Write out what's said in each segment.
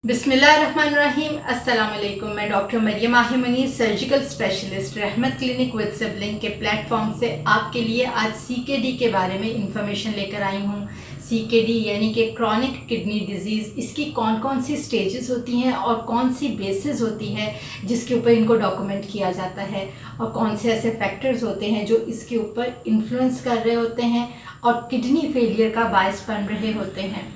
बिस्मिल्लाहिर्रहमानिर्रहीम। अस्सलाम वालेकुम। मैं डॉक्टर मरियम आहिमनी, सर्जिकल स्पेशलिस्ट रहमत क्लिनिक विद सिबलिंग के प्लेटफॉर्म से आपके लिए आज सीकेडी के बारे में इंफॉर्मेशन लेकर आई हूँ। सीकेडी यानी कि क्रॉनिक किडनी डिजीज़, इसकी कौन कौन सी स्टेजेस होती हैं और कौन सी बेसिस होती है जिसके ऊपर इनको डॉक्यूमेंट किया जाता है, और कौन से ऐसे फैक्टर्स होते हैं जो इसके ऊपर इन्फ्लुएंस कर रहे होते हैं और किडनी फेलियर का बायस बन रहे होते हैं।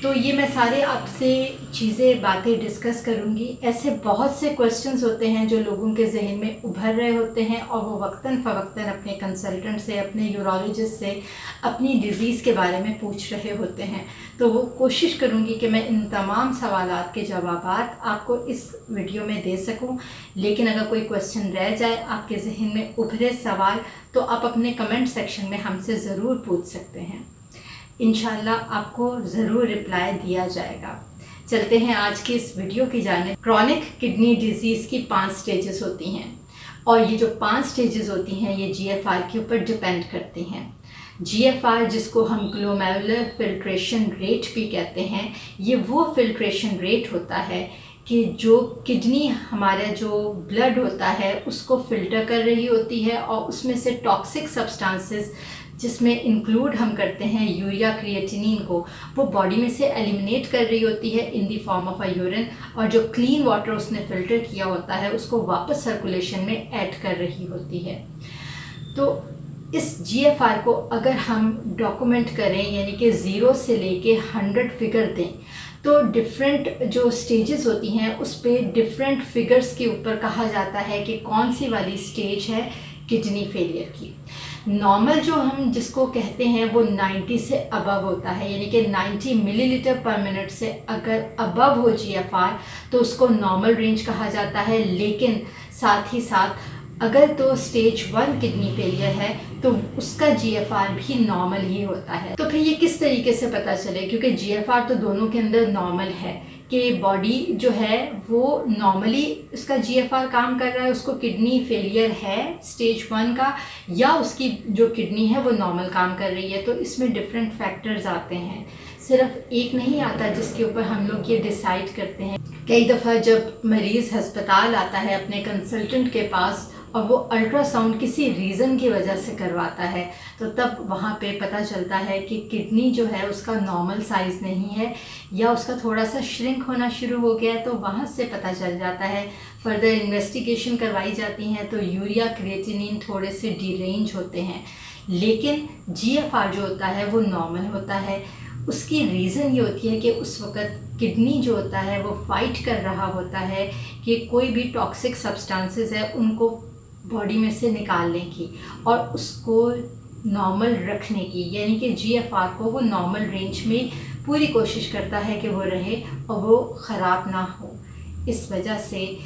तो ये मैं सारे आपसे बातें डिस्कस करूँगी। ऐसे बहुत से क्वेश्चंस होते हैं जो लोगों के जहन में उभर रहे होते हैं और वो वक्तन फ़वक्तन अपने कंसल्टेंट से, अपने यूरोलॉजिस्ट से अपनी डिज़ीज़ के बारे में पूछ रहे होते हैं। तो वो कोशिश करूँगी कि मैं इन तमाम सवालात के जवाबात आपको इस वीडियो में दे सकूँ। लेकिन अगर कोई क्वेश्चन रह जाए, आपके जहन में उभरे सवाल, तो आप अपने कमेंट सेक्शन में हमसे ज़रूर पूछ सकते हैं। इंशाल्लाह आपको ज़रूर रिप्लाई दिया जाएगा। चलते हैं आज की इस वीडियो की जानिब। क्रॉनिक किडनी डिजीज़ की 5 स्टेजेस होती हैं और ये जो 5 स्टेजेस होती हैं ये जीएफआर के ऊपर डिपेंड करती हैं। जीएफआर, जिसको हम ग्लोमेरुलर फिल्ट्रेशन रेट भी कहते हैं, ये वो फिल्ट्रेशन रेट होता है कि जो किडनी, हमारा जो ब्लड होता है उसको फ़िल्टर कर रही होती है और उसमें से टॉक्सिक सब्सटेंसेस, जिसमें इंक्लूड हम करते हैं यूरिया, क्रिएटिनिन को, वो बॉडी में से एलिमिनेट कर रही होती है in the form of a urine, और जो क्लीन वाटर उसने फ़िल्टर किया होता है उसको वापस सर्कुलेशन में ऐड कर रही होती है। तो इस जीएफआर को अगर हम डॉक्यूमेंट करें, यानी कि 0 से लेके 100 फिगर दें, तो डिफरेंट जो स्टेजेस होती हैं उस पर डिफरेंट फिगर्स के ऊपर कहा जाता है कि कौन सी वाली स्टेज है किडनी फेलियर की। नॉर्मल जो हम जिसको कहते हैं वो 90 से अबव होता है, यानी कि 90 मिलीलीटर पर मिनट से अगर अबव हो जीएफआर तो उसको नॉर्मल रेंज कहा जाता है। लेकिन साथ ही साथ अगर तो स्टेज 1 किडनी फेलियर है तो उसका जीएफआर भी नॉर्मल ही होता है। तो फिर ये किस तरीके से पता चले, क्योंकि जीएफआर तो दोनों के अंदर नॉर्मल है कि बॉडी जो है वो नॉर्मली उसका जीएफआर काम कर रहा है, उसको किडनी फेलियर है स्टेज 1 का, या उसकी जो किडनी है वो नॉर्मल काम कर रही है। तो इसमें डिफरेंट फैक्टर्स आते हैं, सिर्फ एक नहीं आता जिसके ऊपर हम लोग ये डिसाइड करते हैं। कई दफ़ा जब मरीज़ अस्पताल आता है अपने कंसल्टेंट के पास और वो अल्ट्रासाउंड किसी रीज़न की वजह से करवाता है, तो तब वहाँ पे पता चलता है कि किडनी जो है उसका नॉर्मल साइज़ नहीं है या उसका थोड़ा सा श्रिंक होना शुरू हो गया है। तो वहाँ से पता चल जाता है, फर्दर इन्वेस्टिगेशन करवाई जाती हैं तो यूरिया, क्रिएटिनिन थोड़े से डिरेंज होते हैं। लेकिन जीएफआर जो होता है वो नॉर्मल होता है। उसकी रीज़न ये होती है कि उस वक़्त किडनी जो होता है वो फाइट कर रहा होता है कि कोई भी टॉक्सिक सब्सटेंसेस है उनको बॉडी में से निकालने की और उसको नॉर्मल रखने की, यानी कि जीएफआर को वो नॉर्मल रेंज में पूरी कोशिश करता है कि वो रहे और वो ख़राब ना हो। इस वजह से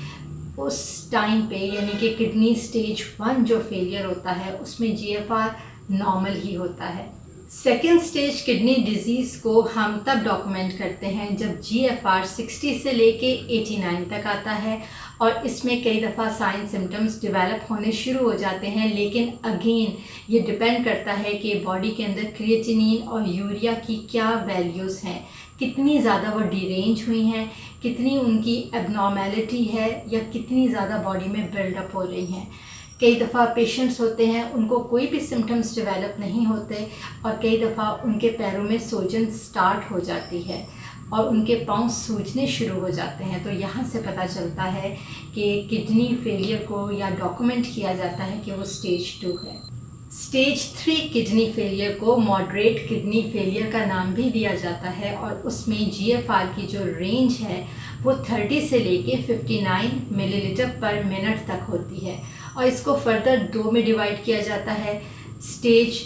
उस टाइम पे, यानी कि किडनी स्टेज 1 जो फेलियर होता है उसमें जीएफआर नॉर्मल ही होता है। सेकेंड स्टेज किडनी डिजीज़ को हम तब डॉक्यूमेंट करते हैं जब जीएफआर 60 से लेके 89 तक आता है और इसमें कई दफ़ा साइन सिम्टम्स डेवलप होने शुरू हो जाते हैं। लेकिन अगेन ये डिपेंड करता है कि बॉडी के अंदर क्रिएटिनिन और यूरिया की क्या वैल्यूज़ हैं, कितनी ज़्यादा वो डिरेंज हुई हैं, कितनी उनकी एबनॉर्मेलिटी है या कितनी ज़्यादा बॉडी में बिल्डअप हो रही हैं। कई दफ़ा पेशेंट्स होते हैं उनको कोई भी सिम्टम्स डेवलप नहीं होते और कई दफ़ा उनके पैरों में सूजन स्टार्ट हो जाती है और उनके पाँव सूजने शुरू हो जाते हैं। तो यहाँ से पता चलता है कि किडनी फेलियर को या डॉक्यूमेंट किया जाता है कि वो स्टेज 2 है। स्टेज 3 किडनी फेलियर को मॉडरेट किडनी फेलियर का नाम भी दिया जाता है और उसमें जीएफआर की जो रेंज है वो 30 से लेके 59 मिलीलीटर पर मिनट तक होती है और इसको फर्दर 2 में डिवाइड किया जाता है, स्टेज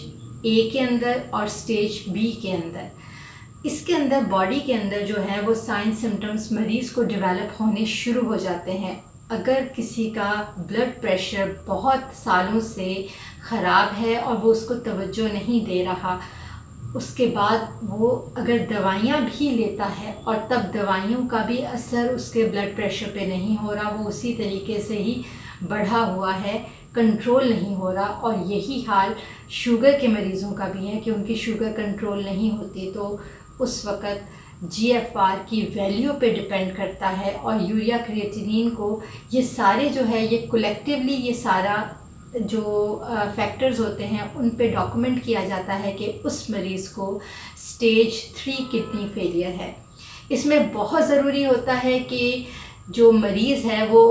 ए के अंदर और स्टेज बी के अंदर। इसके अंदर बॉडी के अंदर जो है वो साइन सिम्टम्स मरीज़ को डेवलप होने शुरू हो जाते हैं। अगर किसी का ब्लड प्रेशर बहुत सालों से ख़राब है और वो उसको तवज्जो नहीं दे रहा, उसके बाद वो अगर दवाइयाँ भी लेता है और तब दवाइयों का भी असर उसके ब्लड प्रेशर पे नहीं हो रहा, वो उसी तरीके से ही बढ़ा हुआ है, कंट्रोल नहीं हो रहा। और यही हाल शुगर के मरीज़ों का भी है कि उनकी शुगर कंट्रोल नहीं होती, तो उस वक़्त GFR की वैल्यू पे डिपेंड करता है और यूरिया क्रिएटिनिन को ये सारे जो है ये कलेक्टिवली ये सारा जो फैक्टर्स होते हैं उन पे डॉक्यूमेंट किया जाता है कि उस मरीज़ को स्टेज 3 किडनी फेलियर है। इसमें बहुत ज़रूरी होता है कि जो मरीज़ है वो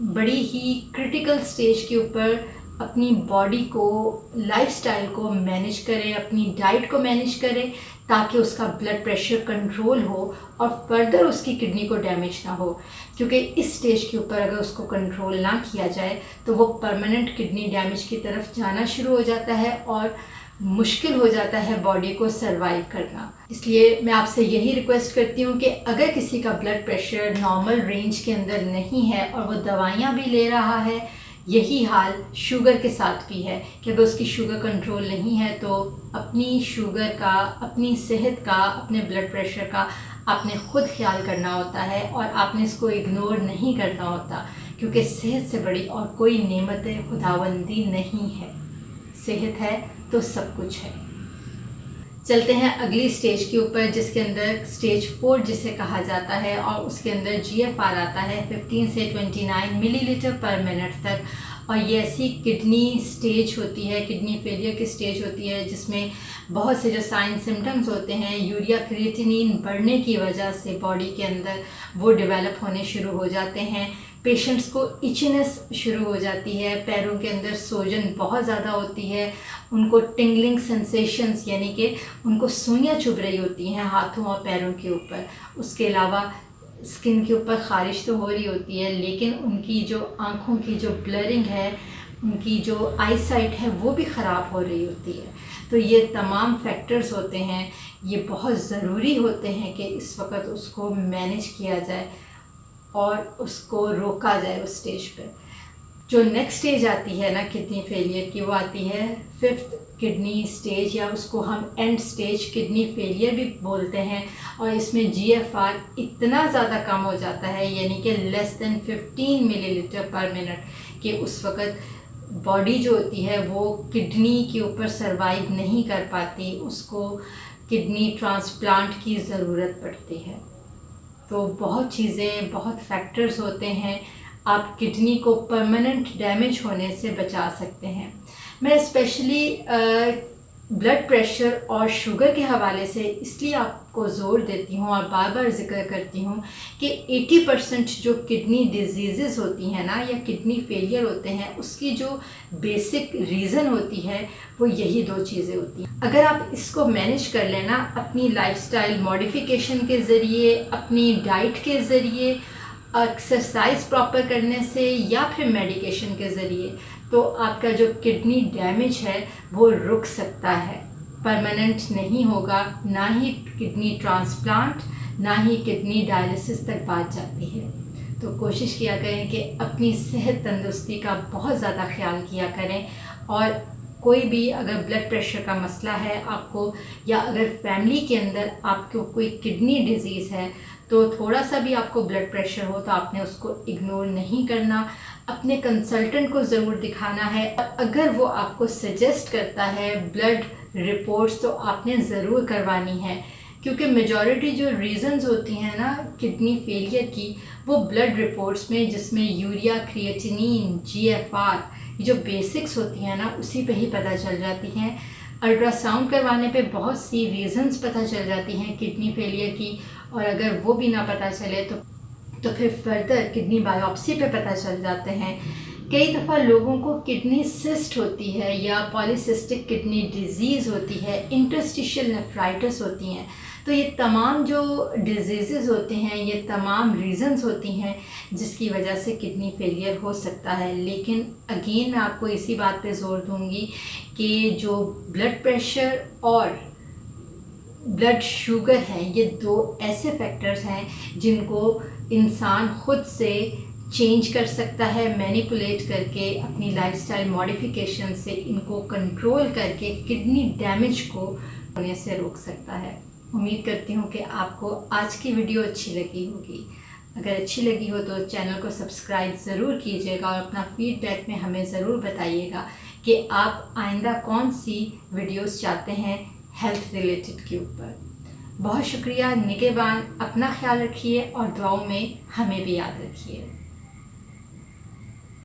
बड़ी ही क्रिटिकल स्टेज के ऊपर अपनी बॉडी को, लाइफस्टाइल को मैनेज करे, अपनी डाइट को मैनेज करे, ताकि उसका ब्लड प्रेशर कंट्रोल हो और फर्दर उसकी किडनी को डैमेज ना हो। क्योंकि इस स्टेज के ऊपर अगर उसको कंट्रोल ना किया जाए तो वो परमानेंट किडनी डैमेज की तरफ जाना शुरू हो जाता है और मुश्किल हो जाता है बॉडी को सरवाइव करना। इसलिए मैं आपसे यही रिक्वेस्ट करती हूँ कि अगर किसी का ब्लड प्रेशर नॉर्मल रेंज के अंदर नहीं है और वो दवाइयाँ भी ले रहा है, यही हाल शुगर के साथ भी है कि अगर उसकी शुगर कंट्रोल नहीं है तो अपनी शुगर का, अपनी सेहत का, अपने ब्लड प्रेशर का आपने खुद ख्याल करना होता है और आपने इसको इग्नोर नहीं करना होता, क्योंकि सेहत से बड़ी और कोई नेमत खुदाबंदी नहीं है। सेहत है तो सब कुछ है। चलते हैं अगली स्टेज के ऊपर, जिसके अंदर स्टेज 4 जिसे कहा जाता है और उसके अंदर GFR आता है 15 से 29 मिलीलीटर पर मिनट तक। और ये ऐसी किडनी स्टेज होती है, किडनी फेलियर की स्टेज होती है जिसमें बहुत से जो साइन सिम्टम्स होते हैं यूरिया क्रिएटिनिन बढ़ने की वजह से बॉडी के अंदर वो डेवलप होने शुरू हो जाते हैं। पेशेंट्स को इचनेस शुरू हो जाती है, पैरों के अंदर सोजन बहुत ज़्यादा होती है, उनको टिंगलिंग सेंसेशंस यानी कि उनको सुइयाँ चुभ रही होती हैं हाथों और पैरों के ऊपर। उसके अलावा स्किन के ऊपर ख़ारिश तो हो रही होती है, लेकिन उनकी जो आँखों की जो ब्लरिंग है, उनकी जो आई साइट है वो भी ख़राब हो रही होती है। तो ये तमाम फैक्टर्स होते हैं, ये बहुत ज़रूरी होते हैं कि इस वक्त उसको मैनेज किया जाए और उसको रोका जाए उस स्टेज पे। जो नेक्स्ट स्टेज आती है ना किडनी फेलियर की, वो आती है 5th किडनी स्टेज, या उसको हम एंड स्टेज किडनी फेलियर भी बोलते हैं। और इसमें GFR इतना ज़्यादा कम हो जाता है, यानी कि लेस देन 15 मिलीलीटर पर मिनट, कि उस वक़्त बॉडी जो होती है वो किडनी के ऊपर सरवाइव नहीं कर पाती, उसको किडनी ट्रांसप्लांट की ज़रूरत पड़ती है। तो बहुत चीज़ें, बहुत फैक्टर्स होते हैं, आप किडनी को परमानेंट डैमेज होने से बचा सकते हैं। मैं स्पेशली ब्लड प्रेशर और शुगर के हवाले से इसलिए आपको ज़ोर देती हूँ और बार बार ज़िक्र करती हूँ कि 80% जो किडनी डिजीज़ होती हैं ना, या किडनी फेलियर होते हैं, उसकी जो बेसिक रीज़न होती है वो यही 2 चीज़ें होती हैं। अगर आप इसको मैनेज कर लेना अपनी लाइफस्टाइल मॉडिफिकेशन के ज़रिए, अपनी डाइट के ज़रिए, एक्सरसाइज प्रॉपर करने से, या फिर मेडिकेशन के ज़रिए, तो आपका जो किडनी डैमेज है वो रुक सकता है, परमानेंट नहीं होगा। ना ही किडनी ट्रांसप्लांट, ना ही किडनी डायलिसिस तक बात जाती है। तो कोशिश किया करें कि अपनी सेहत तंदुरुस्ती का बहुत ज़्यादा ख्याल किया करें। और कोई भी अगर ब्लड प्रेशर का मसला है आपको, या अगर फैमिली के अंदर आपको कोई किडनी डिजीज़ है, तो थोड़ा सा भी आपको ब्लड प्रेशर हो तो आपने उसको इग्नोर नहीं करना, अपने कंसल्टेंट को ज़रूर दिखाना है। अगर वो आपको सजेस्ट करता है ब्लड रिपोर्ट्स, तो आपने ज़रूर करवानी है, क्योंकि मेजॉरिटी जो रीज़न्स होती हैं ना किडनी फेलियर की, वो ब्लड रिपोर्ट्स में, जिसमें यूरिया क्रिएटिनिन, GFR, जो बेसिक्स होती हैं ना, उसी पे ही पता चल जाती हैं। अल्ट्रासाउंड करवाने पे बहुत सी रीज़न्स पता चल जाती हैं किडनी फेलियर की, और अगर वो भी ना पता चले तो फिर फर्दर किडनी बायोप्सी पे पता चल जाते हैं। कई दफ़ा लोगों को किडनी सिस्ट होती है, या पॉलीसिस्टिक किडनी डिजीज़ होती है, इंटरस्टिशियल नेफ्राइटिस होती हैं। तो ये तमाम जो डिजीज़ होते हैं, ये तमाम रीज़न्स होती हैं जिसकी वजह से किडनी फेलियर हो सकता है। लेकिन अगेन मैं आपको इसी बात पे ज़ोर दूंगी कि जो ब्लड प्रेशर और ब्लड शुगर हैं, ये 2 ऐसे फैक्टर्स हैं जिनको इंसान खुद से चेंज कर सकता है, मैनिपुलेट करके, अपनी लाइफस्टाइल मॉडिफिकेशन से इनको कंट्रोल करके किडनी डैमेज को होने से रोक सकता है। उम्मीद करती हूँ कि आपको आज की वीडियो अच्छी लगी होगी। अगर अच्छी लगी हो तो चैनल को सब्सक्राइब ज़रूर कीजिएगा और अपना फीडबैक में हमें ज़रूर बताइएगा कि आप आइंदा कौन सी वीडियोस चाहते हैं हेल्थ रिलेटेड के ऊपर। बहुत शुक्रिया। निगहबान, अपना ख्याल रखिए और दुआओं में हमें भी याद रखिए।